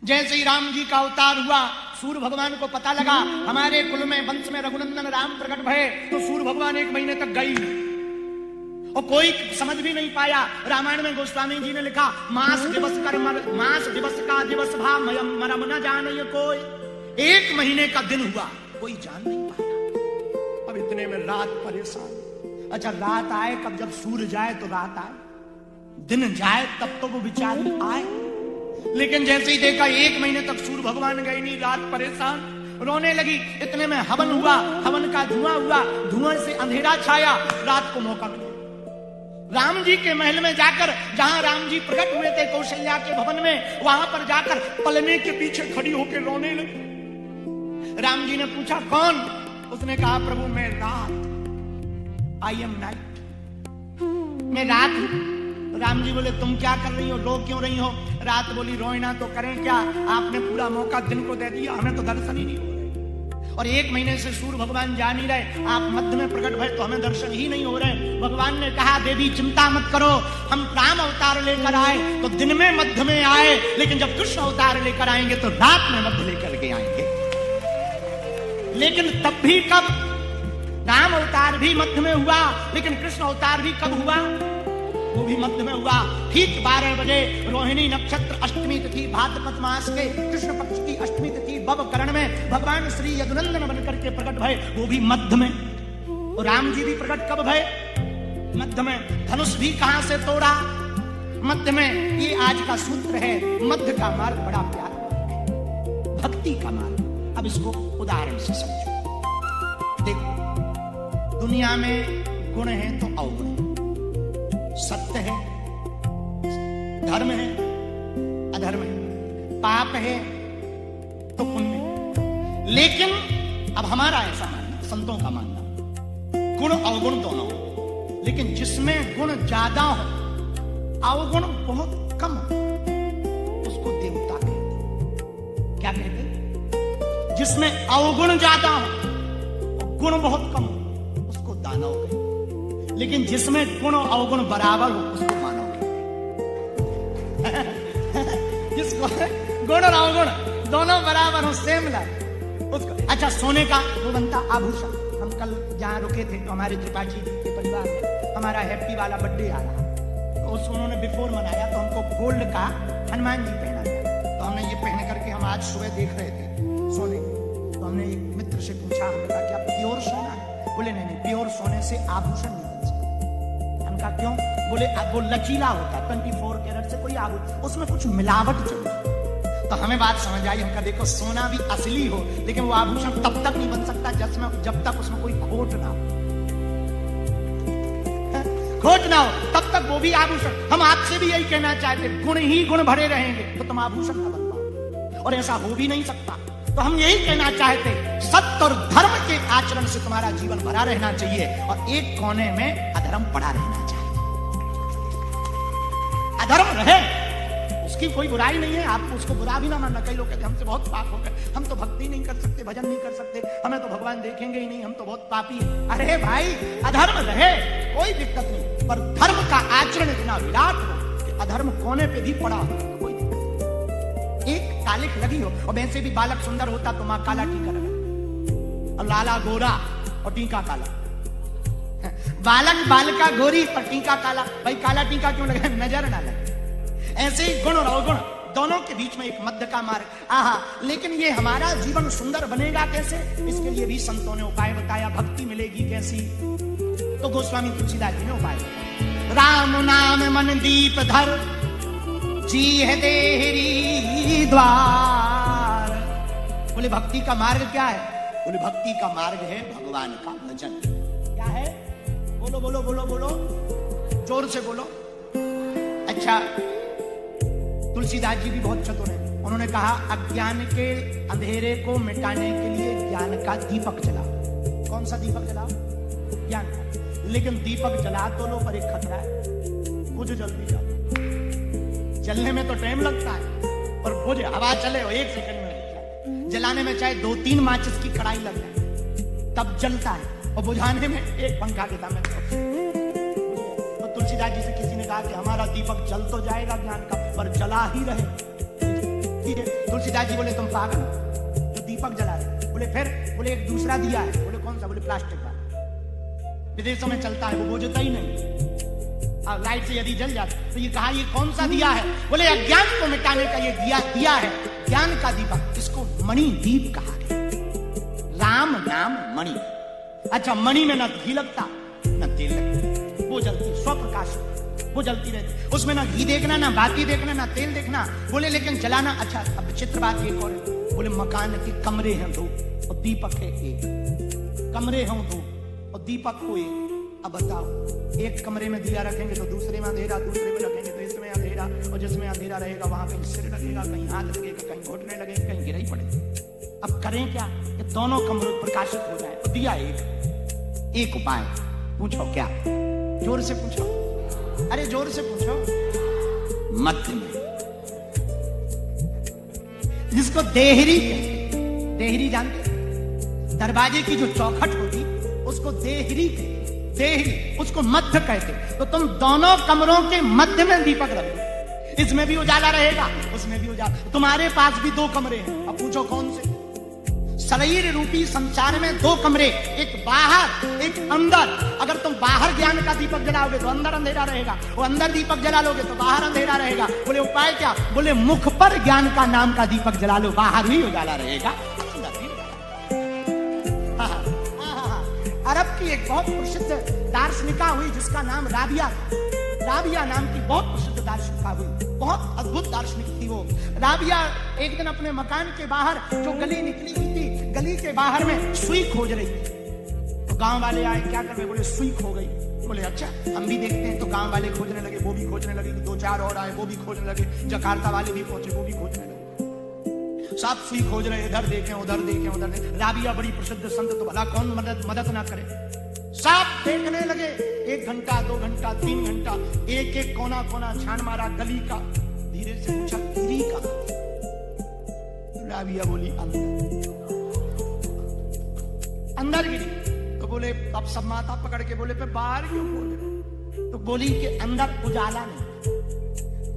जैसे ही राम जी का अवतार हुआ, सूर्य भगवान को पता लगा हमारे कुल में वंश में रघुनंदन राम प्रकट भये, तो सूर्य भगवान 1 महीने तक गई और कोई समझ भी नहीं पाया। रामायण में गोस्वामी जी ने लिखा, मास दिवस का दिवस भा मरम न जाने कोई। 1 महीने का दिन हुआ, कोई जान नहीं पाया। अब इतने में रात परेशान। अच्छा, रात आए कब? जब सूर्य जाए तो रात आए, दिन जाए तब तो वो बेचारी आए। लेकिन जैसे ही देखा 1 महीने तक सूर्य भगवान गए नहीं, रात परेशान रोने लगी। इतने में हवन हुआ, हवन का धुआं हुआ, धुआं से अंधेरा छाया। रात को मौका मिला राम जी के महल में जाकर, जहां राम जी प्रकट हुए थे कौशल्या के भवन में, वहां पर जाकर पलने के पीछे खड़ी होकर रोने लगी। राम जी ने पूछा कौन? उसने कहा प्रभु मैं रात, आई एम नाइट, मैं रात हूं। राम जी बोले तुम क्या कर रही हो, रो क्यों रही हो? रात बोली रोना तो करें क्या, आपने पूरा मौका दिन को दे दिया, हमें तो दर्शन ही नहीं हो रहे। और 1 महीने से सूर्य भगवान जा नहीं रहे, आप मध्य में प्रकट भय तो हमें दर्शन ही नहीं हो रहे। भगवान ने कहा देवी चिंता मत करो, हम राम अवतार लेकर आए तो दिन में मध्य में आए, लेकिन जब कृष्ण अवतार लेकर आएंगे तो रात में मध्य लेकर के आएंगे। लेकिन तब भी कब? राम अवतार भी मध्य में हुआ, लेकिन कृष्ण अवतार भी कब हुआ? वो भी मध्य में हुआ। ठीक 12 बजे रोहिणी नक्षत्र अष्टमी तिथि भाद्रपद मास के कृष्ण पक्ष की अष्टमी तिथि बब करण में भगवान श्री यदुनंदन बनकर के प्रकट भय, वो भी मध्य में। और राम जी भी प्रकट कब भय? मध्य में। धनुष भी कहां से तोड़ा? मध्य में। ये आज का सूत्र है, मध्य का मार्ग बड़ा प्यारा, भक्ति का मार्ग। अब इसको उदाहरण से समझो। देखो, दुनिया में गुण है तो अवगुण है, सत्य है, धर्म है, अधर्म है, पाप है तो पुण्य है। लेकिन अब हमारा ऐसा मानना, संतों का मानना, गुण अवगुण दोनों हो, लेकिन जिसमें गुण ज्यादा हो, अवगुण बहुत कम हो, उसको देवता कहते। क्या कहते? जिसमें अवगुण ज्यादा हो, गुण बहुत कम हो, उसको दानव कहते। लेकिन जिसमें गुण और अवगुण बराबर हो, उसको मानव कहते। जिसको गुण और अवगुण दोनों बराबर हो, सेम लाइफ, उसको। अच्छा, सोने का वो बनता आभूषण। हम कल जहां रुके थे तो हमारे त्रिपाठी जी के परिवार में हमारा हैप्पी वाला बर्थडे आ रहा, तो उसको उन्होंने बिफोर मनाया, तो हमको गोल्ड का हनुमान जी पहना गया। तो हमने ये पहन करके हम आज सुबह देख रहे थे सोने। तो हमने एक मित्र से पूछा, हमने कहा क्या प्योर सोना है? बोले नहीं, प्योर सोने से आभूषण नहीं बन सकता। हम कहा क्यों? बोले वो लचीला होता है, 24 कैरेट से कोई आभूषण, उसमें कुछ मिलावट चाहिए। तो हमें बात समझ आई। हमका देखो, सोना भी असली हो, लेकिन वो आभूषण तब तक नहीं बन सकता जब तक उसमें कोई खोट ना हो। खोट ना हो तब तक वो भी आभूषण। हम आपसे भी यही कहना चाहते, गुण ही गुण भरे रहेंगे तो तुम आभूषण ना बन पाओ, और ऐसा हो भी नहीं सकता। तो हम यही कहना चाहते, सत्य और धर्म के आचरण से तुम्हारा जीवन भरा रहना चाहिए, और एक कोने में अधर्म पड़ा रहना चाहिए। अधर्म रहे, उसकी कोई बुराई नहीं है, आपको उसको बुरा भी ना मानना। कई लोग कहते हमसे बहुत पाप हो गए, हम तो भक्ति नहीं कर सकते, भजन नहीं कर सकते, हमें तो भगवान देखेंगे ही नहीं, हम तो बहुत पापी हैं। अरे भाई, अधर्म रहे कोई दिक्कत नहीं, पर धर्म का आचरण इतना विराट हो कि अधर्म कोने पे भी पड़ा हो तो कोई दिक्कत नहीं। एक कालिख लगी हो, और वैसे भी बालक सुंदर होता तो माँ काला टीका लगा, और लाला गोरा और टीका काला। बालक बालिका गोरी और टीका काला, भाई काला टीका क्यों लगा? नजर ना लगे। ऐसे ही गुण और अवगुण दोनों के बीच में एक मध्य का मार्ग। आहा, लेकिन ये हमारा जीवन सुंदर बनेगा कैसे? इसके लिए भी संतों ने उपाय बताया। भक्ति मिलेगी कैसी? तो गोस्वामी तुलसीदास जी ने उपाय बताया। राम नाम मन दीप धर, जी है देहरी द्वार। बोले भक्ति का मार्ग क्या है? बोले भक्ति का मार्ग है भगवान का भजन। क्या है? बोलो बोलो बोलो बोलो, जोर से बोलो। अच्छा, तुलसीदास जी भी बहुत चतुर हैं। उन्होंने कहा अज्ञान के अंधेरे को मिटाने के लिए ज्ञान का दीपक जलाओ। कौन सा दीपक जलाओ? ज्ञान का। लेकिन दीपक जला तो लो, पर एक खतरा है, बुझ जल्दी जाओ। जलने में तो टाइम लगता है, पर बुझ, हवा चले हो 1 सेकंड में। जलाने में चाहे 2-3 माचिस की कड़ाई लग जाए तब जलता है, और बुझाने में एक पंखा के दाम में। तुलसीदास जी से किसी ने कहा कि हमारा दीपक जल तो जाएगा ज्ञान का, पर जला ही रहे। ठीक है, तुलसीदास जी बोले तुम पागल हो, जो दीपक जला रहे। बोले फिर? बोले एक दूसरा दिया है। बोले कौन सा? बोले प्लास्टिक का, विदेशों में चलता है, वो बुझता ही नहीं, लाइट से यदि जल जाता। तो ये कहा ये कौन सा दिया है? बोले अज्ञान को मिटाने का ये दिया है, ज्ञान का दीपक, इसको मणि दीप कहा गया। राम नाम मणि। अच्छा, मणि में ना घी लगता ना तेल लगता, वो जलती स्वप्रकाश, वो जलती रहती, उसमें ना घी देखना ना बाती देखना ना तेल देखना। बोले लेकिन जलाना। अच्छा, अब विचित्र बात एक और है। बोले मकान के कमरे हैं 2 और दीपक है 1। कमरे हैं 2 और दीपक को 1। अब बताओ, एक कमरे में दिया रखेंगे तो दूसरे में अंधेरा, दूसरे में रखेंगे तो इसमें अंधेरा, और जिसमें अंधेरा रहेगा वहां कहीं सिर लगेगा, कहीं हाथ लगेगा, कहीं घुटने लगेंगे, कहीं गिराई पड़ेगी। अब करें क्या? ये दोनों कमरे प्रकाशित हो जाए। तो दिया एक उपाय। पूछो क्या? जोर से पूछो, अरे जोर से पूछो। मध्य में, जिसको देहरी कहते, देहरी जानते? दरवाजे की जो चौखट होती उसको देहरी कहते, देहरी, उसको मध्य कहते। तो तुम दोनों कमरों के मध्य में दीपक रख दो, इसमें भी उजाला रहेगा, उसमें भी उजाला। तुम्हारे पास भी 2 कमरे हैं, अब पूछो कौन से? शरीर रूपी संसार में 2 कमरे, एक बाहर एक अंदर। अगर तुम बाहर ज्ञान का दीपक जलाओगे तो अंदर अंधेरा रहेगा, वो अंदर दीपक जला लोगे तो बाहर अंधेरा रहेगा। बोले उपाय क्या? बोले मुख पर ज्ञान का नाम का दीपक जला लो, बाहर भी उजाला रहेगा, अंदर भी उजाला। अरब की एक बहुत प्रसिद्ध दार्शनिका हुई जिसका नाम राबिया। राबिया नाम की बहुत प्रसिद्ध दार्शनिका हुई, बहुत अद्भुत दार्शनिक थी वो। राबिया एक दिन अपने मकान के बाहर जो गली निकली हुई थी, गली के बाहर में सुई खोज रही थी। तो गांव वाले आए, क्या कर रहे? बोले सुई खो गई। बोले अच्छा हम भी देखते हैं। तो गांव वाले खोजने लगे, वो भी खोजने लगे, 2-4 और आए, वो भी खोजने लगे, जकार्ता वाले भी पहुंचे, वो भी खोजने लगे। सब सुई खोज रहे, इधर देखें उधर देखें उधर देखें। राबिया बड़ी प्रसिद्ध संत, तो भला कौन मदद ना करे। सब देखने लगे, 1 घंटा 2 घंटा 3 घंटा, एक कोना कोना छान मारा गली का। धीरे से पूछा गिरी का? तो राबिया बोली अंदर गिरी। तो बोले अब सब माथा पकड़ के बोले पे बाहर क्यों खोज रहे? तो बोली कि अंदर उजाला नहीं,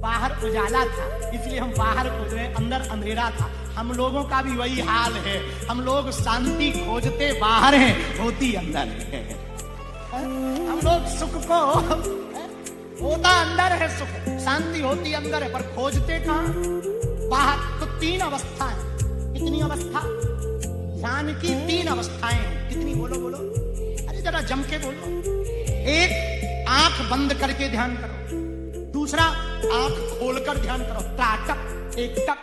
बाहर उजाला था, इसलिए हम बाहर खोज रहे, अंदर अंधेरा था। हम लोगों का भी वही हाल है, हम लोग शांति खोजते बाहर हैं, होती अंदर है। हम लोग सुख को, होता अंदर है सुख, शांति होती अंदर है, पर खोजते कहां? बाहर। तो 3 अवस्थाएं। कितनी अवस्था? ध्यान की 3 अवस्थाएं। कितनी? बोलो बोलो, अरे जरा जम के बोलो। एक, आंख बंद करके ध्यान करो। दूसरा, आंख खोलकर ध्यान करो, त्राटक, एक टक,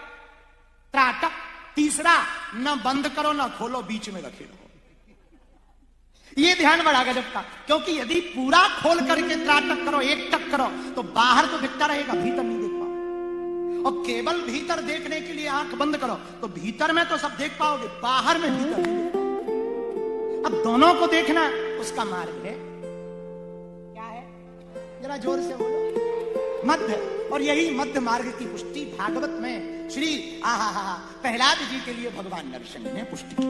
त्राटक। तीसरा, न बंद करो न खोलो, बीच में रखे रहो। ये ध्यान बड़ा गजब का, क्योंकि यदि पूरा खोल करके त्राटक करो, एक टक करो, तो बाहर तो दिखता रहेगा, भीतर नहीं देख पाओ। और केवल भीतर देखने के लिए आंख बंद करो तो भीतर में तो सब देख पाओगे, बाहर में भीतर नहीं देख पाओगे। अब दोनों को देखना उसका मार्ग है, क्या है? जरा जोर से बोलो। मध्य। और यही मध्य मार्ग की पुष्टि भागवत में श्री प्रहलाद जी के लिए भगवान नरसिंह ने पुष्टि की।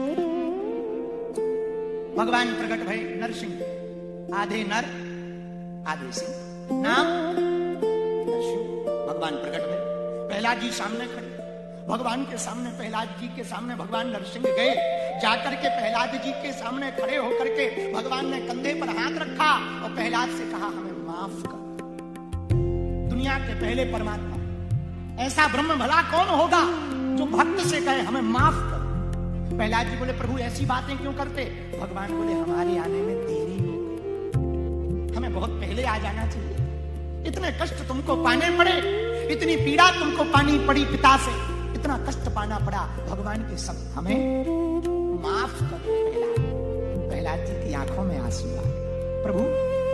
भगवान प्रकट भय नरसिंह, आधे नर आधे सिंह, नाम नरसिंह। भगवान प्रकट भय, प्रहलाद जी सामने खड़े, भगवान के सामने, प्रहलाद जी के सामने भगवान नरसिंह गए। जाकर के प्रहलाद जी के सामने खड़े होकर के भगवान ने कंधे पर हाथ रखा और प्रहलाद से कहा हमें माफ कर। दुनिया के पहले परमात्मा, ऐसा ब्रह्म भला कौन होगा जो भक्त से कहे हमें माफ कर। प्रहलाद जी बोले प्रभु ऐसी बातें क्यों करते? भगवान बोले हमारे आने में देरी हो गई, हमें बहुत पहले आ जाना चाहिए। इतने कष्ट तुमको पाने पड़े, इतनी पीड़ा तुमको पानी पड़ी, पिता से इतना कष्ट पाना पड़ा, भगवान के सब हमें माफ कर। प्रहलाद जी की आंखों में आंसू आए, प्रभु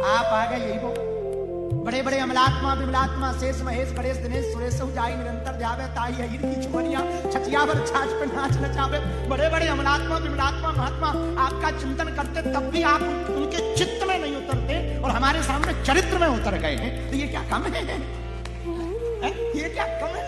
आप आ गए। यही वो बड़े बड़े अमलात्मा विमलात्मा शेष महेश गणेश दिनेश सुरेश जाई निरंतर ध्यावे ताई अहिर की चुमरिया छतिया पर छाछ पे नाच नचावे। बड़े बड़े अमलात्मा विमलात्मा महात्मा आपका चिंतन करते तब भी आप उनके चित्त में नहीं उतरते और हमारे सामने चरित्र में उतर गए हैं, तो ये क्या कम है? ये क्या कम है?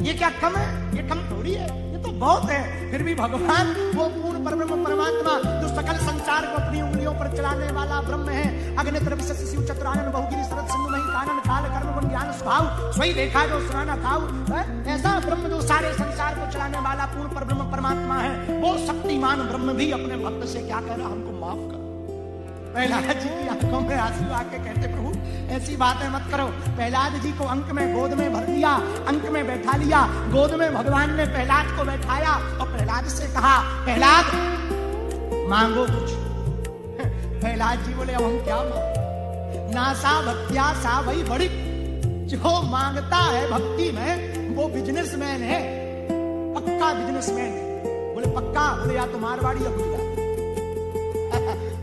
ये क्या कम है? ये कम थोड़ी है, ये तो बहुत है। फिर भी भगवान वो पूर्ण परब्रह्म परमात्मा जो सकल संसार को अपनी उंगलियों पर चलाने वाला ब्रह्म है। अग्नित्र विशेष शिव चतुरानन बहुगिरी शरद सिंधु मही कानन काल कर्म गुण ज्ञान स्वभाव सोई देखा जो सुनाना था। ऐसा ब्रह्म जो सारे संसार को वो शक्तिमान ब्रह्म भी अपने भक्त से क्या कह रहा, हमको माफ करो। प्रहलाद जी की आंखों में आंसू आके कहते, प्रभु ऐसी बातें मत करो। प्रहलाद जी को अंक में गोद में भर लिया, अंक में बैठा लिया, गोद में भगवान ने प्रहलाद को बैठाया और प्रहलाद से कहा, प्रहलाद मांगो कुछ। प्रहलाद जी बोले, अब हम क्या मांगे, नासा भक्त्या सा वही बड़ी। जो मांगता है भक्ति में वो बिजनेसमैन है, पक्का बिजनेसमैन है। बोले पक्का? बोले या तो मारवाड़ी या गुजराती।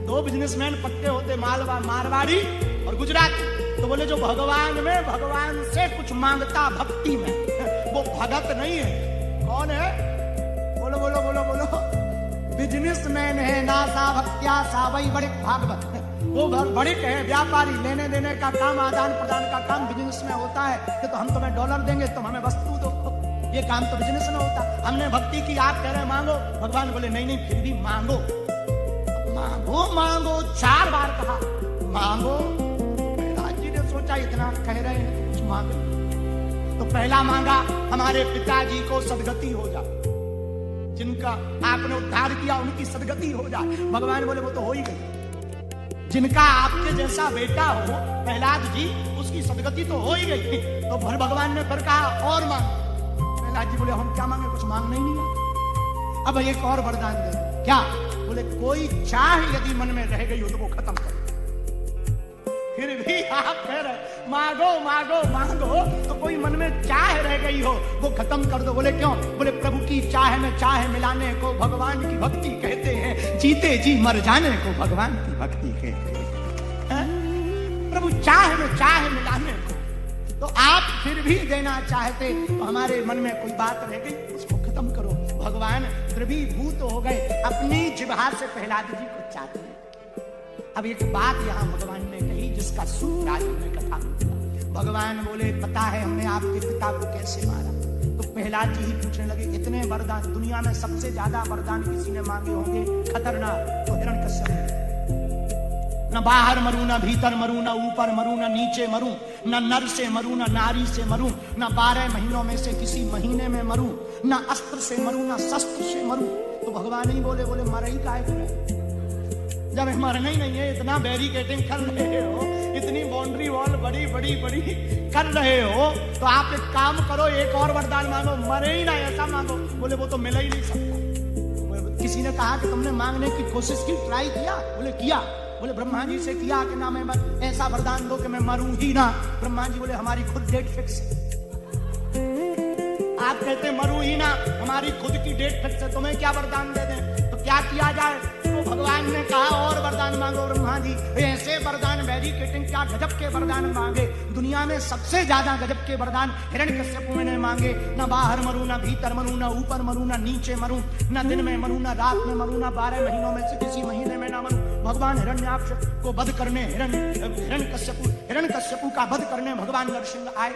दो बिजनेसमैन पक्के होते, मारवाड़ी और गुजराती। तो बोले जो भगवान में, भगवान से कुछ मांगता भक्ति में, वो भगत नहीं है। कौन है? बोलो बोलो बोलो बोलो, बिजनेसमैन है। नासा भक्त्या सा वही बड़े भागवत, वो बड़े है व्यापारी, लेने देने का काम, आदान प्रदान का काम बिजनेस में होता है। कि तो हम तुम्हें डॉलर देंगे, तुम हमें वस्तु दो, ये काम तो बिजनेस में होता। हमने भक्ति की, आप कह रहे मांगो। भगवान बोले नहीं नहीं, फिर भी मांगो मांगो मांगो। 4 बार कहा मांगो। प्रहलाद जी ने सोचा इतना कह रहे हैं कुछ मांगो। तो पहला मांगा, हमारे पिताजी को सदगति हो जाए, जिनका आपने उद्धार किया उनकी सदगति हो जाए। भगवान बोले वो तो हो ही गई। जिनका आपके जैसा बेटा हो प्रहलाद जी, उसकी सदगति तो हो ही गई। तो फिर भगवान ने फिर कहा और मांग। प्रहलाद जी बोले हम क्या मांगे, कुछ मांगना ही नहीं। अब एक और वरदान दे। क्या? बोले कोई चाह यदि मन में रह गई हो तो वो खत्म कर। फिर भी आप कह रहे मांगो मांगो मांगो, तो कोई मन में चाह रह गई हो वो खत्म कर दो। बोले क्यों? बोले प्रभु की चाह में चाह मिलाने को भगवान की भक्ति कहते हैं, जीते जी मर जाने को भगवान की भक्ति कहते हैं। प्रभु चाह में चाह मिलाने को, तो आप फिर भी देना चाहते तो हमारे मन में कोई बात रह गई उसको खत्म करो। भगवान द्रवीभूत हो गए, अपनी जिह्वा से प्रहलाद जी को चाहते हैं। अब एक बात यहां भगवान ने कही जिसका सूत्र आज हमने कथा में। भगवान बोले पता है हमने आपके पिता को कैसे मारा? तो प्रहलाद जी ही पूछने लगे, इतने वरदान, दुनिया में सबसे ज्यादा वरदान किसी ने मांगे होंगे खतरनाक, तो हिरण्यकश्यप। न बाहर मरूं, न भीतर मरूं, न ऊपर मरूं, न नीचे मरूं, न नर से मरूं, न नारी से मरूं, न 12 महीनों में से किसी महीने में मरूं, न अस्त्र से मरूं, न शस्त्र से मरूं। तो भगवान ही बोले मर ही काहे को? जब मरना ही नहीं है, इतना बैरिकेडिंग कर रहे हो, इतनी बाउंड्री वॉल बड़ी बड़ी बड़ी कर रहे हो, तो आप एक काम करो, एक और वरदान मांगो, मरे ही ना, ऐसा मांगो। बोले वो तो मिल ही नहीं सकता। किसी ने कहा कि तुमने मांगने की कोशिश की, ट्राई किया? बोले किया। बोले ब्रह्मा जी से किया कि ना मैं ऐसा वरदान दो कि मैं मरूं ही ना। ब्रह्मा जी बोले हमारी खुद डेट फिक्स है। आप कहते मरूं ही ना, हमारी खुद की डेट फिक्स है, तुम्हें क्या वरदान दे दें? तो क्या किया जाए? तो भगवान ने कहा और वरदान मांगो। ब्रह्मा जी ऐसे वरदान, वेरिकेटिंग क्या गजब के वरदान मांगे। दुनिया में सबसे ज्यादा गजब के वरदान हिरण्यकश्यप ने मांगे। न बाहर मरूं, न भीतर मरूं, न ऊपर मरूं, न नीचे मरूं, न दिन में मरूं, न रात में मरूं, न 12 महीनों में से किसी महीने में न मरूं। भगवान हिरण्याक्ष को वध करने, हिरण्यकश्यप का वध करने भगवान नरसिंह आए।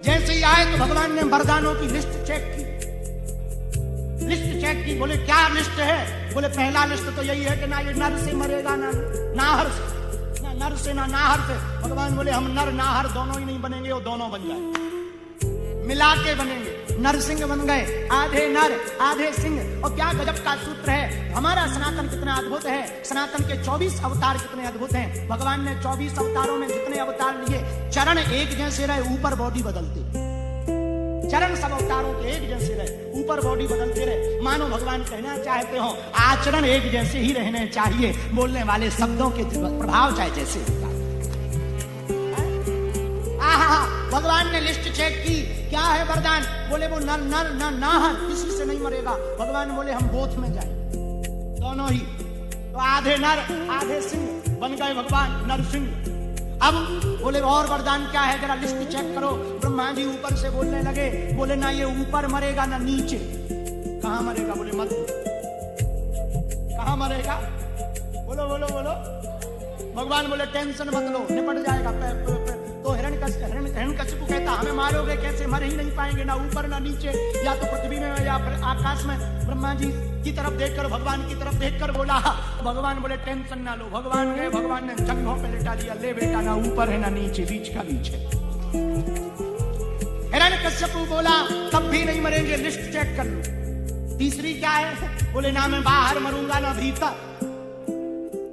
जैसे ही आए तो भगवान ने वरदानों की लिस्ट चेक की। बोले क्या लिस्ट है? बोले पहला लिस्ट तो यही है कि ना ये नर से मरेगा, ना नाहर से, ना नर से ना नाहर से। भगवान बोले हम नर नाहर दोनों ही नहीं बनेंगे, वो दोनों बन जाए, मिला के बनेंगे। नरसिंह बन गए, आधे नर आधे सिंह। और क्या गजब का सूत्र है, हमारा सनातन कितना अद्भुत है। सनातन के 24 अवतार कितने अद्भुत हैं। भगवान ने 24 अवतारों में जितने अवतार लिए, चरण एक जैसे रहे, ऊपर बॉडी बदलते। चरण सब अवतारों के एक जैसे रहे, ऊपर बॉडी बदलते रहे। मानो भगवान कहना चाहते हो आचरण एक जैसे ही रहने चाहिए, बोलने वाले शब्दों के प्रभाव चाहे जैसे होता है। भगवान ने लिस्ट चेक की, क्या है वरदान? बोले वो नर नर ना नाहर, किसी से नहीं मरेगा। भगवान बोले हम बोथ में जाए, दोनों ही। तो आधे नर आधे सिंह बन गए भगवान नरसिंह। अब बोले और वरदान क्या है, जरा लिस्ट चेक करो। ब्रह्मा जी ऊपर से बोलने लगे, बोले ना ये ऊपर मरेगा ना नीचे। कहां मरेगा? बोले मध्य। कहां मरेगा? बोलो बोलो बोलो। भगवान बोले टेंशन मत लो, निपट जाएगा। तो हिरण्यकश्यप कहता हमें मारोगे कैसे? मर ही नहीं पाएंगे, ना ऊपर ना नीचे, या तो पृथ्वी में या आकाश में। ब्रह्मा जी की तरफ देखकर, भगवान की तरफ देखकर बोला। भगवान बोले टेंशन ना लो। भगवान गए, भगवान ने जंघों पे लेटा लिया, ले बेटा ना ऊपर है ना नीचे, बीच का बीच है। हिरण्यकश्यप बोला तब भी नहीं मरेंगे, लिस्ट चेक कर लो। तीसरी क्या है? बोले ना मैं बाहर मरूंगा ना भीतर।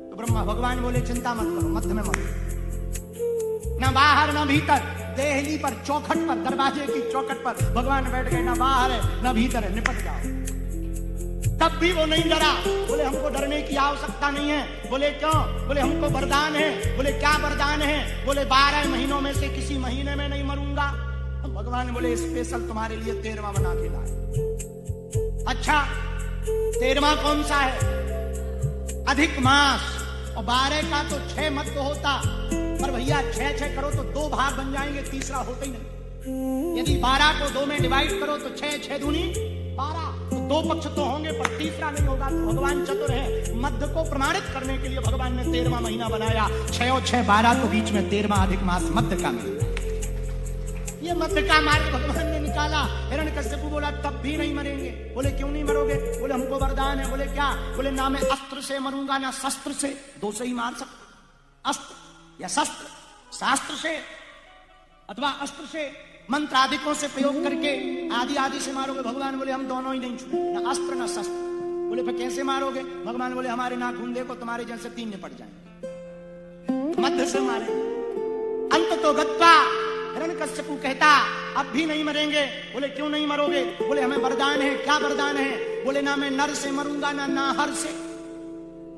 तो ब्रह्मा भगवान बोले चिंता मत करो, मध्य में मरो, ना बाहर ना भीतर। देहली पर, चौखट पर, दरवाजे की चौखट पर भगवान बैठ गए, ना बाहर है ना भीतर है, निपट जाओ। तब भी वो नहीं डरा। बोले हमको डरने की आवश्यकता नहीं है। बोले क्यों? बोले हमको वरदान है। बोले क्या वरदान है? बोले 12 महीनों में से किसी महीने में नहीं मरूंगा। भगवान बोले स्पेशल तुम्हारे लिए 13वां बना के लाए। अच्छा 13वां कौन सा है? अधिक मास। और 12 का तो 6 मत तो होता, पर भैया 6 करो तो 2 भाग बन जाएंगे, तीसरा होता ही नहीं। यदि 12 को 2 में डिवाइड करो तो 6 दूनी 12, तो 2 पक्ष तो होंगे पर तीसरा नहीं होगा। तो भगवान चतुर है। मध्य को प्रमाणित करने के लिए भगवान ने 13वां महीना बनाया। 6 और 6 12 के बीच में 13वां अधिक मास मध्य का महीना। ये मध्य का मार्ग भगवान ने निकाला। हिरण्यकश्यप बोला तब भी नहीं मरेंगे। बोले क्यों नहीं मरोगे? बोले हमको वरदान है। बोले क्या? बोले ना मैं अस्त्र से मरूंगा ना शस्त्र से। 2 से ही मार सकते, अस्त्र या शस्त्र। शास्त्र से अथवा अस्त्र से, मंत्र आदिकों से प्रयोग करके आदि से मारोगे। भगवान बोले हम दोनों ही नहीं छूटे, ना अस्त्र ना शस्त्र। बोले फिर कैसे मारोगे? भगवान बोले हमारे नाखून देखो, तुम्हारे जैसे 3 निपट जाएंगे, मध्य से मारे। अंत तो गत्वा हिरण्यकश्यप कहता अब भी नहीं मरेंगे। बोले क्यों नहीं मरोगे? बोले हमें वरदान है। क्या वरदान है? बोले ना मैं नर से मरूंगा ना नाहर से।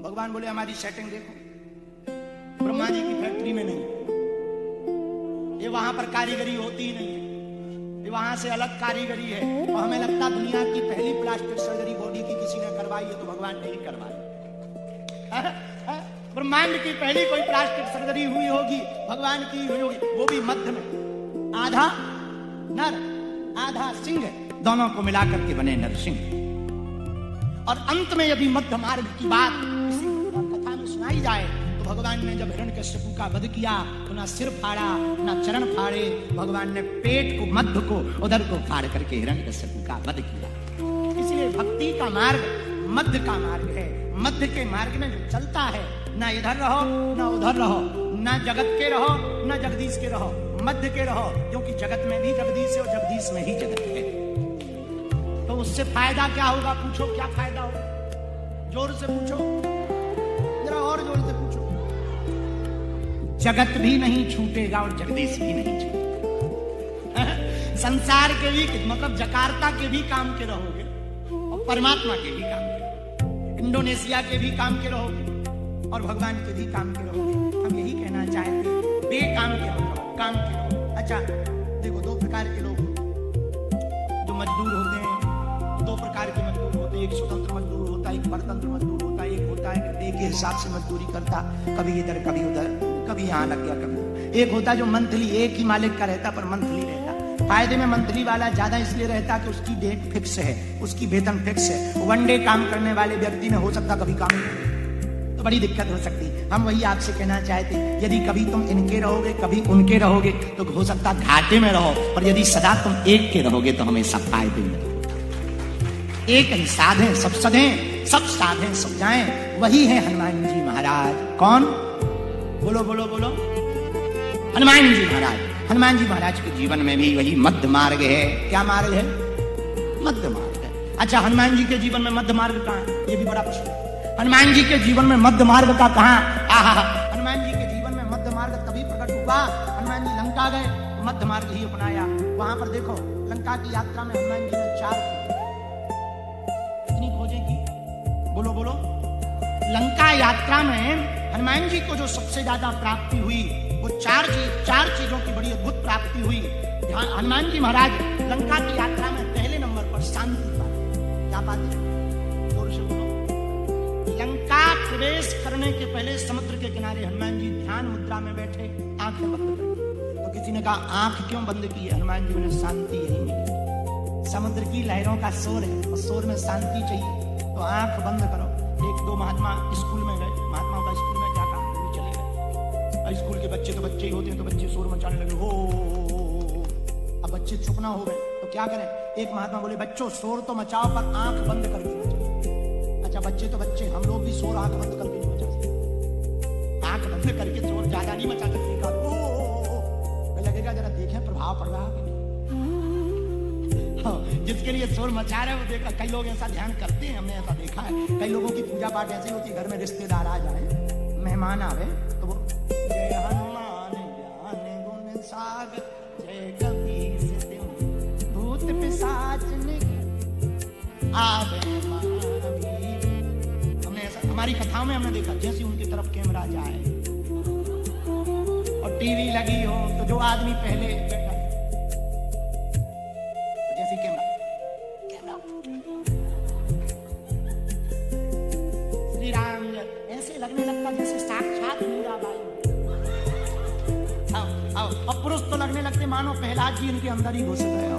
भगवान बोले हमारी सेटिंग देखो, ब्रह्मा जी की फैक्ट्री में नहीं, ये वहां पर कारीगरी होती ही नहीं है, ये वहां से अलग कारीगरी है। और हमें लगता दुनिया की पहली प्लास्टिक सर्जरी बॉडी की किसी ने करवाई है तो भगवान ने ही करवाई। ब्रह्मांड की पहली कोई प्लास्टिक सर्जरी हुई होगी, भगवान की हुई होगी, वो भी मध्य में। आधा नर आधा सिंह, दोनों को मिलाकर के बने नरसिंह। और अंत में यदि मध्य मार्ग की बात किसी कथा में सुनाई जाए तो भगवान ने जब हिरण्यकश्यप का वध किया तो ना सिर फाड़ा ना चरण फाड़े, भगवान ने पेट को, मध्य को, उदर को फाड़ करके हिरण्यकश्यप का वध किया। इसलिए भक्ति का मार्ग मध्य का मार्ग है। मध्य के मार्ग में जो चलता है, ना इधर रहो ना उधर रहो, ना जगत के रहो ना जगदीश के रहो, मध्य के रहो। क्योंकि जगत में भी जगदीश है और जगदीश में ही जगत है। तो उससे फायदा क्या होगा? पूछो क्या फायदा होगा? जोर से पूछो, जरा और जोर से पूछो। जगत भी नहीं छूटेगा और जगदीश भी नहीं छूटेगा। संसार के भी, मतलब जकार्ता के भी काम के रहोगे और परमात्मा के भी काम के रहोगे, इंडोनेशिया के भी काम के रहोगे और भगवान के भी काम के रहोगे। हम यही कहना चाहते हैं, बेकाम के रहो, काम के रहो। अच्छा देखो, 2 प्रकार के लोग जो मजदूर होते हैं, 2 प्रकार के मजदूर होते हैं। एक स्वतंत्र मजदूर होता है, एक परतंत्र मजदूर होता है। एक होता है कि डे के हिसाब से मजदूरी करता, कभी इधर कभी उधर, कभी यहाँ लग गया कभी। एक होता जो मंथली, एक ही मालिक का रहता पर मंथली रहता। फायदे में मंथली वाला ज्यादा इसलिए रहता कि उसकी डेट फिक्स है, उसकी वेतन फिक्स है। 1 डे काम करने वाले व्यक्ति में हो सकता कभी काम नहीं, तो बड़ी दिक्कत हो सकती। हम वही आपसे कहना चाहते, यदि कभी तुम इनके रहोगे कभी उनके रहोगे तो हो सकता घाटे में रहो, पर यदि सदा तुम एक के रहोगे तो हमेशा फायदे में। एक ही साधे सब सधे, सब साधे सब जाएं, वही है हनुमान जी महाराज। कौन? बोलो बोलो बोलो, हनुमान जी महाराज। हनुमान जी महाराज के जीवन में भी वही मध्य मार्ग है। क्या मार्ग है? मध्य मार्ग है। अच्छा हनुमान जी के जीवन में मध्य मार्ग कहाँ है? ये भी बड़ा प्रश्न है। हनुमान जी के जीवन में मध्य मार्ग का कहां? हनुमान जी के जीवन में मध्य मार्ग तभी प्रकट हुआ, हनुमान जी लंका गए, मध्य मार्ग ही अपनाया। वहां पर देखो, लंका की यात्रा में हनुमान जी ने 4 कितनी खोजें की? बोलो बोलो। लंका यात्रा में हनुमान जी को जो सबसे ज्यादा प्राप्ति हुई वो 4 चीजों की बड़ी अद्भुत प्राप्ति हुई। हनुमान जी महाराज लंका की यात्रा में पहले नंबर पर शांति पाते। क्या पाते? लंका प्रवेश करने के पहले समुद्र के किनारे हनुमान जी ध्यान मुद्रा में बैठे, आंखें बंद कर। तो किसी ने कहा आंख क्यों बंद की है? हनुमान जी ने शांति यही मिली। समुद्र की लहरों का शोर है और शोर में शांति चाहिए, तो आंख बंद करो। 1-2 महात्मा स्कूल में गए, महात्माओं का स्कूल में क्या काम, चले गए। स्कूल के बच्चे तो बच्चे ही होते हैं, तो बच्चे शोर मचाने लगे, हो। अब बच्चे चुप ना हो गए तो क्या करें? एक महात्मा बोले बच्चों शोर तो मचाओ पर आंख बंद करके मचाओ। अच्छा बच्चे तो बच्चे, हम लोग भी शोर आंख बंद करके नहीं मचा सकते। आंख बंद करके शोर ज्यादा नहीं मचा सकते। लगेगा जरा देखें प्रभाव पड़ रहा है कि नहीं। जिसके लिए शोर मचा रहे हो देखा, कई लोग ऐसा ध्यान करते हैं, हमने ऐसा देखा है। कई लोगों की पूजा पाठ ऐसी होती है, घर में रिश्तेदार आ जाए, मेहमान आवे तो वो जय हनुमान ज्ञान गुण सागर जय कपीस तिहुँ भूत पिशाच आवे महावीर। हमने ऐसा हमारी कथाओं में हमने देखा, जैसे उनकी तरफ कैमरा जाए और टीवी लगी हो तो जो आदमी पहले बैठा जैसे कैमरा श्री राम ऐसे लगने लगता जैसे साक्षात मीराबाई। अब पुरुष तो लगने लगते मानो प्रहलाद जी इनके अंदर ही घुस गए हो,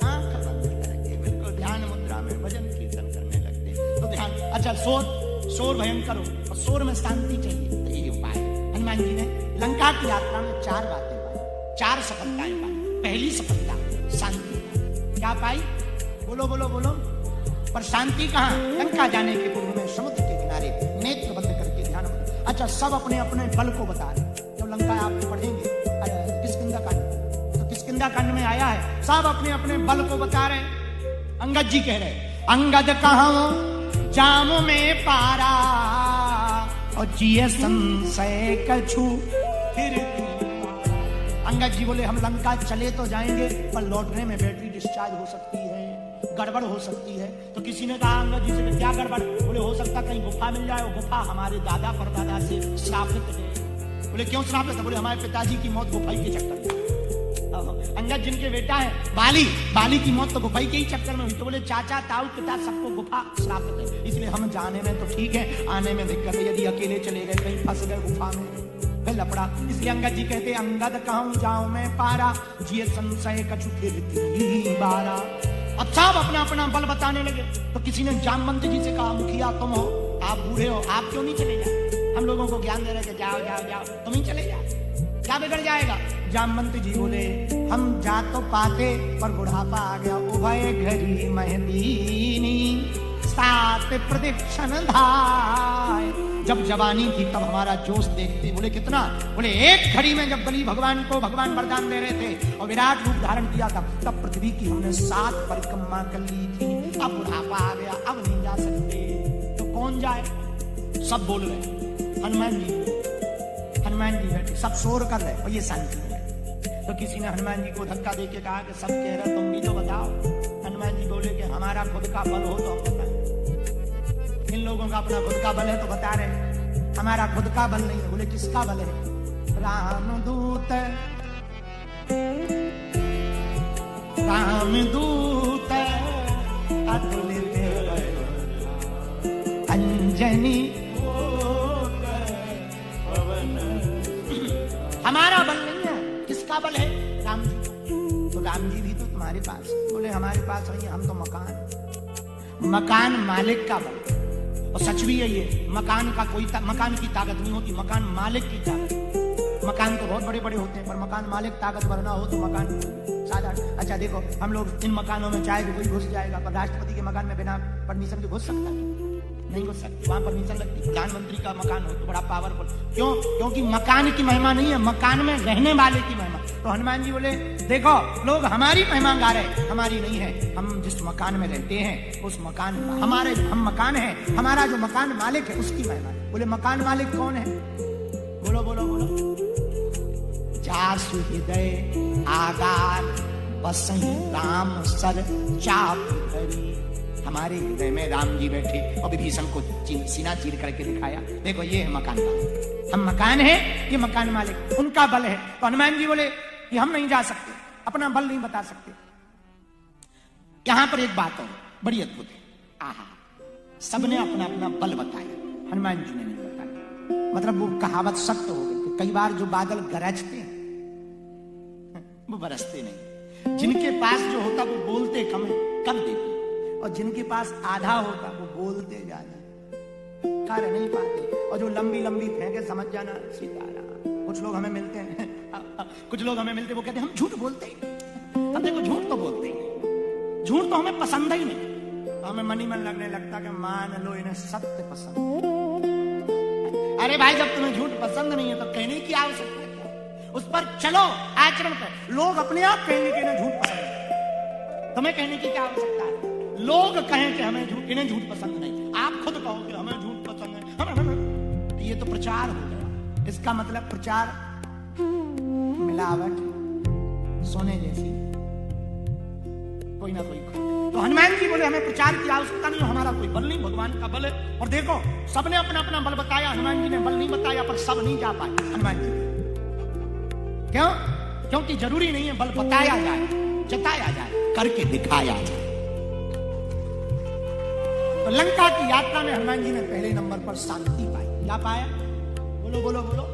आंख बंद करके बिल्कुल ध्यान मुद्रा में भजन कीर्तन करने लगते। तो ध्यान, अच्छा शोर भयंकर हो और शोर में शांति चाहिए, तो ये उपाय हनुमान जी ने लंका की यात्रा में 4 बातें पाई, 4 सफलताएं पाई। पहली सफलता शांति। क्या पाई? बोलो बोलो बोलो। पर शांति कहाँ? लंका जाने के पूर्व में समुद्र के किनारे नेत्र बंद करके ध्यान। अच्छा, सब अपने अपने बल को बता रहे। जब लंका आप पढ़ेंगे किष्किंधा कांड, तो किष्किंधा कांड में आया है, सब अपने अपने बल को बता रहे। अंगद जी कह रहे, अंगद कहाँ जाम में पारा और जिए संशय कछु फिर। अंगद जी बोले हम लंका चले तो जाएंगे, पर लौटने में बैटरी डिस्चार्ज हो सकती है, गड़बड़ हो सकती है। तो किसी ने कहा अंगद जी से, क्या गड़बड़? बोले हो सकता कहीं गुफा मिल जाए, गुफा हमारे दादा परदादा से श्रापित है। बोले क्यों श्रापित है? बोले हमारे पिताजी की मौत गुफाई के चक्कर में। अंगद जिनके बेटा है बाली की मौत तो गुफाई के ही चक्कर में हुई। तो बोले चाचा ताऊ पिता सबको गुफा श्रापित है, इसलिए हम जाने में तो ठीक है, आने में दिक्कत है। यदि अकेले चले गए कहीं फंस गए गुफा में फिर लपड़ा। इसलिए अंगद जी कहते अंगद कहूं जाऊं मैं पारा जिए संशय कछु फिर बारा। अब सब अपना अपना बल बताने लगे। तो किसी ने जामवंत जी से कहा मुखिया तुम हो, आप बूढ़े हो, आप क्यों नहीं चले जाए? हम लोगों को ज्ञान दे रहे थे, जाओ जाओ जाओ, तुम ही चले जाओ, क्या बिगड़ जाएगा? जामवंत जी बोले हम जा तो पाते, पर बुढ़ापा आ गया। उभय घड़ी महदीनी सात प्रदक्षिण धाय। जब जवानी थी तब हमारा जोश देखते। बोले कितना? बोले एक घड़ी में जब बलि भगवान को भगवान वरदान दे रहे थे और विराट रूप धारण किया था, तब पृथ्वी की हमने 7 परिक्रमा कर ली थी। अब बुढ़ापा आ गया, अब नहीं जा सकते, तो कौन जाए? सब बोल रहे। हनुमान जी बैठे, सब शोर कर रहे और ये शांति है। तो किसी ने हनुमान जी को धक्का दे के कहा कि सब कह रहे तुम भी तो बताओ। हनुमान जी बोले कि हमारा खुद का बल हो तो हम बताएं। इन लोगों का अपना खुद का बल है तो बता रहे, हमारा खुद का बल नहीं है। बोले किसका बल है? रामदूत अतुलित अंजनी, हमारा बल नहीं है। किसका बल है? राम जी। तो राम जी भी तो तुम्हारे पास। बोले हमारे पास नहीं है, हम तो मकान मालिक का बल। और सच भी है ये, मकान की ताकत नहीं होती, मकान मालिक की ताकत। मकान तो बहुत बड़े बड़े होते हैं, पर मकान मालिक ताकतवर ना हो तो मकान साधारण। अच्छा देखो, हम लोग इन मकानों में चाहे तो कोई घुस जाएगा, पर राष्ट्रपति के मकान में बिना परमिशन के घुस सकता है? नहीं घुस सकती, वहां परमिशन लगती। प्रधानमंत्री का मकान हो तो बड़ा पावरफुल। क्यों? क्योंकि मकान की महिमा नहीं है, मकान में रहने वाले की महिमा। तो हनुमान जी बोले देखो लोग हमारी महिमा गा रहे, हमारी नहीं है। हम जिस मकान में रहते हैं उस मकान हम मकान है, हमारा जो मकान मालिक है उसकी महिमा है। बोले मकान मालिक कौन है? बोलो बोलो बोलो। जासु हृदय आगार बसही राम सर चाप धरी। हमारे हृदय में राम जी बैठे और विभीषण को सीना चीर करके दिखाया, देखो ये है मकान मालिक। हम मकान है, ये मकान मालिक, उनका बल है। तो हनुमान जी बोले कि हम नहीं जा सकते, अपना बल नहीं बता सकते। यहां पर एक बात और बड़ी अद्भुत है। आहा, सबने अपना अपना बल बताया, हनुमान जी ने नहीं बताया। मतलब वो कहावत सत्य हो गई। कई बार जो बादल गरजते हैं वो बरसते नहीं। जिनके पास जो होता वो बोलते कम कर देते, और जिनके पास आधा होता वो बोलते ज्यादा, कार्य नहीं पाते। और जो लंबी लंबी फेंके समझ जाना सीताराम। कुछ लोग हमें मिलते हैं वो कहते हैं हम झूठ बोलते ही। अब देखो झूठ तो बोलते ही, झूठ तो हमें पसंद ही नहीं। तो हमें मन ही मन लगने लगता कि मान लो इन्हें सत्य पसंद। अरे भाई जब तुम्हें झूठ पसंद नहीं है तो कहने की आवश्यकता है, उस पर चलो आचरण पर। लोग अपने आप कहेंगे कि इन्हें झूठ पसंद है। तुम्हें कहने की क्या आवश्यकता है? लोग कहें कि हमें झूठ, इन्हें झूठ पसंद नहीं, आप खुद कहो कि हमें झूठ पसंद है, ये तो प्रचार हो गया। इसका मतलब प्रचार मिलावट, सोने जैसी कोई ना कोई। तो हनुमान जी बोले हमें प्रचार की आवश्यकता नहीं, हमारा कोई बल नहीं, भगवान का बल है। और देखो सबने अपना अपना बल बताया, हनुमान जी ने बल नहीं बताया, पर सब नहीं जा पाए हनुमान जी। क्यों? क्योंकि जरूरी नहीं है बल बताया जाए, जताया जाए, करके दिखाया जाए। तो लंका की यात्रा में हनुमान जी ने पहले नंबर पर शांति पाई। क्या पाया? बोलो बोलो बोलो।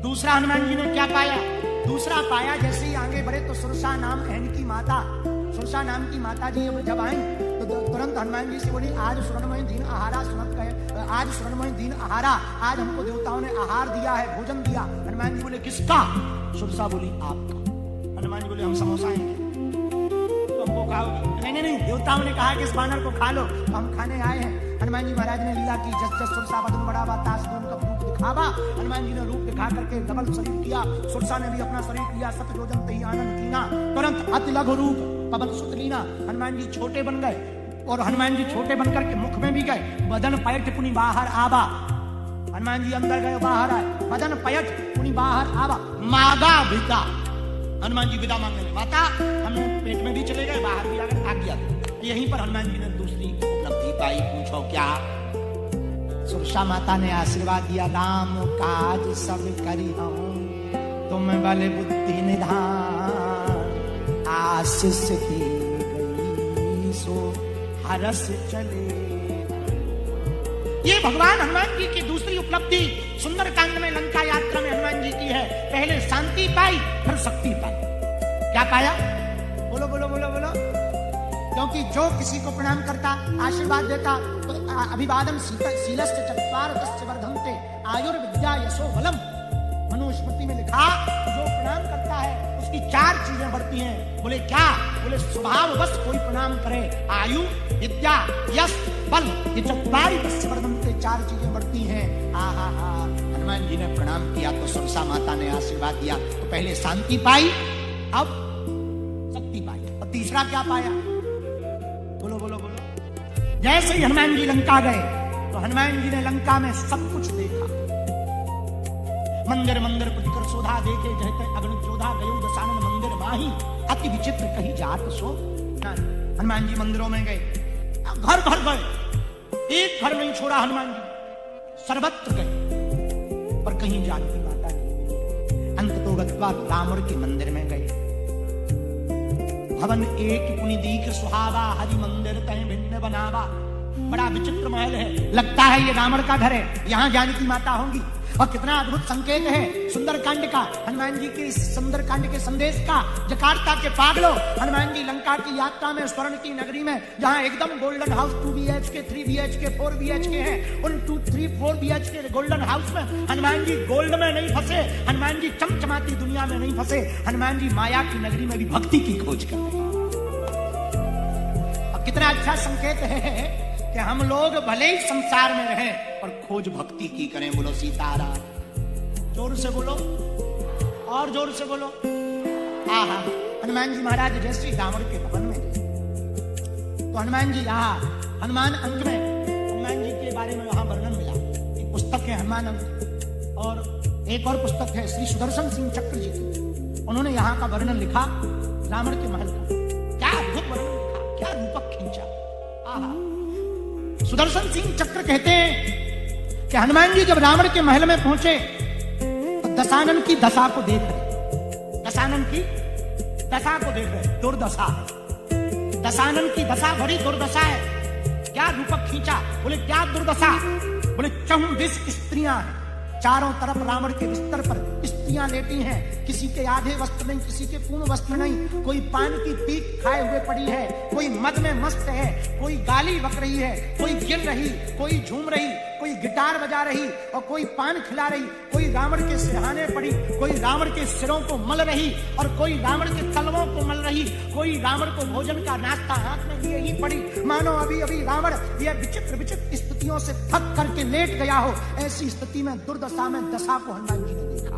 दूसरा हनुमान जी ने क्या पाया? दूसरा पाया, जैसे ही आगे बढ़े तो सुरसा नाम अहन की माता, सुरसा नाम की माता जी जब आई तो तुरंत हनुमान जी से बोली, आज स्वर्णमय दिन आहारा सुनत गए, आज स्वर्णमय दिन आहारा, आज हमको देवताओं ने आहार दिया है, भोजन दिया। हनुमान जी बोले किसका? सुरसा बोली आपका। हनुमान जी बोले हम समोसा आएंगे तो हमको खाओगे? नहीं नहीं, देवताओं ने कहा कि इस बानर को खा लो, तो हम खाने आए हैं। हनुमान जी महाराज ने लीला की, जस जस सुरसा बदन बढ़ावा तास दून का रूप दिखावा। हनुमान जी ने रूप दिखा करके डबल शरीर किया, सुरसा ने भी अपना शरीर किया, सत योजन तही आनंद कीना, तुरंत अति लघु रूप पवन सुत लीना। हनुमान जी छोटे बन गए, और हनुमान जी छोटे बनकर के मुख में भी गए, बदन पयट पुनि बाहर आवा। हनुमान जी अंदर गए बाहर आए, बदन पयट पुनि बाहर आवा, मागा विदा। हनुमान जी विदा मांगने लगे, माता हमें पेट में भी चले गए, बाहर भी आ गए, आज्ञा दो। यहीं पर हनुमान जी ने दूसरी उपलब्धि पाई। पूछो क्या? सुरसा माता ने आशीर्वाद दिया, राम काज सब करी हूं, तुम बल बुद्धि निधान, आशीष की गई सो हरस चले। ये भगवान हनुमान जी की दूसरी उपलब्धि सुंदरकांड में, लंका यात्रा में हनुमान जी की है। पहले शांति पाई, फिर शक्ति पाई। क्या पाया? बोलो बोलो बोलो बोलो। क्योंकि जो किसी को प्रणाम करता, आशीर्वाद देता, तो अभिवादन शीलस्य चत्वार तस्य वर्धन्ते आयुर्विद्या यशो बलम। मनुस्मृति में लिखा, जो प्रणाम करता है उसकी 4 चीजें बढ़ती हैं। बोले क्या? बोले स्वभाववश कोई प्रणाम करे, आयु, विद्या, यश, बल, ये चत्वारि तस्य वर्धन्ते, 4 चीजें बढ़ती हैं। आहा हा। हनुमान जी ने प्रणाम किया तो सुरसा माता ने आशीर्वाद दिया, तो पहले शांति पाई, अब शक्ति पाई। और तीसरा क्या पाया? बोलो बोलो बोलो। जैसे ही हनुमान जी लंका गए तो हनुमान जी ने लंका में सब कुछ देखा। मंदिर मंदिर प्रतिकर शोधा देखे, जहते अग्नि जोधा गयो दशानन मंदिर माही, अति विचित्र कही जात सो। हनुमान जी मंदिरों में गए, घर घर गए, एक घर नहीं छोड़ा हनुमान जी, सर्वत्र गए, पर कहीं जानकी माता नहीं। अंत तो गत्वा रावण के मंदिर में गए। भवन एक पुनि दीख सुहावा, हरि मंदिर तय भिन्न बनावा। बड़ा विचित्र महल है, लगता है ये रावण का घर है, यहाँ जानकी माता होंगी। और कितना अद्भुत संकेत है सुंदरकांड का, हनुमान जी के सुंदरकांड के संदेश का। जकार्ता के पागलो, हनुमान जी लंका की यात्रा में स्वर्ण की नगरी में, जहाँ एकदम golden house 2 BHK 3 BHK 4 BHK है, उन 2 3 4 BHK गोल्डन हाउस में हनुमान जी गोल्ड में नहीं फंसे, हनुमान जी चमचमाती दुनिया में नहीं फंसे, हनुमान जी माया की नगरी में भी भक्ति की खोज कर रहे हैं। अब कितना अच्छा संकेत है कि हम लोग भले ही संसार में रहें और खोज भक्ति की करें। बोलो सीताराम। जोर से बोलो, और जोर से बोलो। आहा। हनुमान जी महाराज जैसे रावण के भवन में गए तो हनुमान जी यहाँ हनुमान अंक में हनुमान जी के बारे में वहां वर्णन मिला। एक पुस्तक है हनुमान अंक, और एक और पुस्तक है श्री सुदर्शन सिंह चक्र जी की। उन्होंने यहाँ का वर्णन लिखा रावण के महल का। क्या अद्भुत वर्णन लिखा, क्या रूपक खींचा। आहा। सुदर्शन सिंह चक्र कहते हैं कि हनुमान जी जब रावण के महल में पहुंचे तो दशानन की दशा को देख रहे, दशानन की दशा को देख रहे, दुर्दशा है। दशानन की दशा बड़ी दुर्दशा है। क्या रूपक खींचा। बोले क्या दुर्दशा? बोले 24 स्त्रियां हैं, चारों तरफ रावण के बिस्तर पर स्त्रियां लेटी हैं, किसी के आधे वस्त्र नहीं, किसी के पूर्ण वस्त्र नहीं, कोई पान की पीक खाए हुए पड़ी है, कोई मद में मस्त है, कोई गाली बक रही है, कोई गिर रही, कोई झूम रही, कोई गिटार बजा रही, और कोई पान खिला रही, कोई रावण के सिरहाने पड़ी, कोई रावण के सिरों को मल रही, और कोई रावण के तलवों को मल रही, कोई रावण को भोजन का नाश्ता हाथ में लिए ही पड़ी, मानो अभी अभी रावण यह विचित्र विचित्र स्थितियों से थक करके लेट गया हो। ऐसी स्थिति में दुर्दशा में दशा को हनुमान जी ने देखा।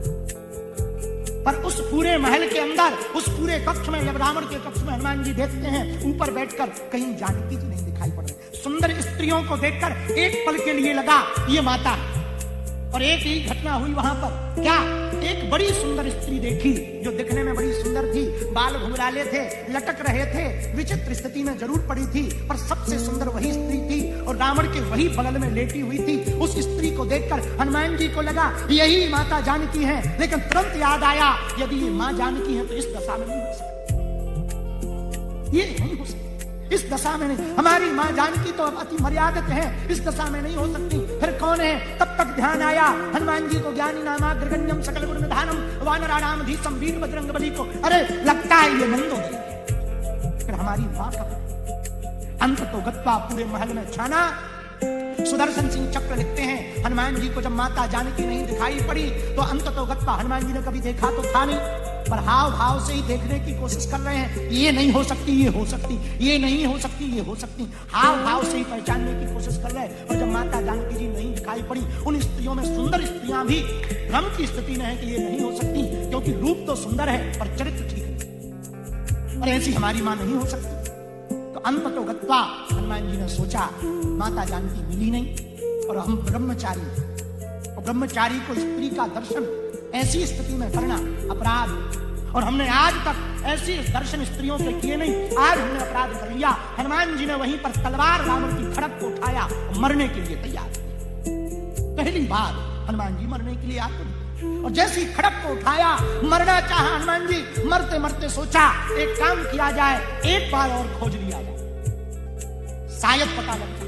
पर उस पूरे महल के अंदर, उस पूरे कक्ष में, जब रावण के कक्ष में हनुमान जी देखते हैं ऊपर बैठकर, कहीं जानकी जी नहीं दिखाई पड़ रहे। सुंदर स्त्रियों को देखकर एक पल के लिए लगा ये माता है। और एक ही घटना हुई वहां पर, क्या एक बड़ी सुंदर स्त्री देखी जो दिखने में बड़ी सुंदर थी, बाल घुंघराले थे, लटक रहे थे, विचित्र स्थिति में जरूर पड़ी थी, पर सबसे सुंदर वही स्त्री थी और रावण के वही बगल में लेटी हुई थी। उस स्त्री को देखकर हनुमान जी को लगा यही माता जानकी है, लेकिन तुरंत याद आया यदि ये मां जानकी है तो इस दशा में नहीं हो सकती, ये नहीं हो सकती, इस दशा में नहीं। हमारी मां जानकी तो अति मर्यादित है, इस दशा में नहीं हो सकती, फिर कौन है? तब तक ध्यान आया हनुमान जी को, ज्ञानी नामाग्रगण्यम सकल गुण निधानम वानराणाम धीसम वीर बजरंग बली को, अरे लगता है ये नंदोदरी है। फिर हमारी मां का अंत तो गत्वा पूरे महल में छाना। सुदर्शन सिंह चक्र लिखते हैं हनुमान जी को जब माता जानकी नहीं दिखाई पड़ी तो अंत तो गत्वा, हनुमान जी ने कभी देखा तो था नहीं, पर हाव भाव से ही देखने की कोशिश कर रहे हैं। ये नहीं हो सकती, ये हो सकती, ये नहीं हो सकती, ये हो सकती, हाव भाव से ही पहचानने की कोशिश कर रहे हैं। और जब माता जानकी जी नहीं दिखाई पड़ी, उन स्त्रियों में सुंदर स्त्रियां भी भ्रम की स्थिति में है कि ये नहीं हो सकती, क्योंकि रूप तो सुंदर है पर चरित्र ठीक नहीं, और ऐसी हमारी मां नहीं हो सकती। तो अंत तो गत्वा हनुमान जी ने सोचा माता जानकी मिली नहीं और हम ब्रह्मचारी, और ब्रह्मचारी को स्त्री का दर्शन ऐसी स्थिति में करना अपराध, और हमने आज तक ऐसे दर्शन स्त्रियों के किए नहीं, आज हमने अपराध कर लिया। हनुमान जी ने वहीं पर तलवार रावण की खड़क को उठाया, मरने के लिए तैयार थे। पहली बार हनुमान जी मरने के लिए आते, और जैसी खड़क को उठाया, मरना चाहा हनुमान जी, मरते मरते सोचा एक काम किया जाए, एक बार और खोज लिया जाए, शायद पता लग जाए,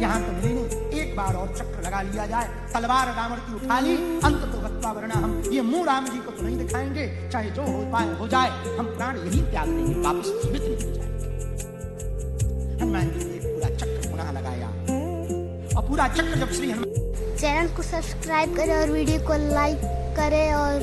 यहां तो मिली नहीं, एक बार और चक्र लगा लिया जाए। तलवार रावण की उठा ली, अंत तो गत्वा, वरना हम ये मुंह राम जी को तो नहीं दिखाएंगे, चाहे जो हो पाए हो जाए, हम प्राण यही त्याग देंगे, वापस जीवित नहीं हो जाए। हनुमान जी ने पूरा चक्र पुनः लगाया, और पूरा चक्र जब श्री हनुमान, चैनल को सब्सक्राइब करें और वीडियो को लाइक करें और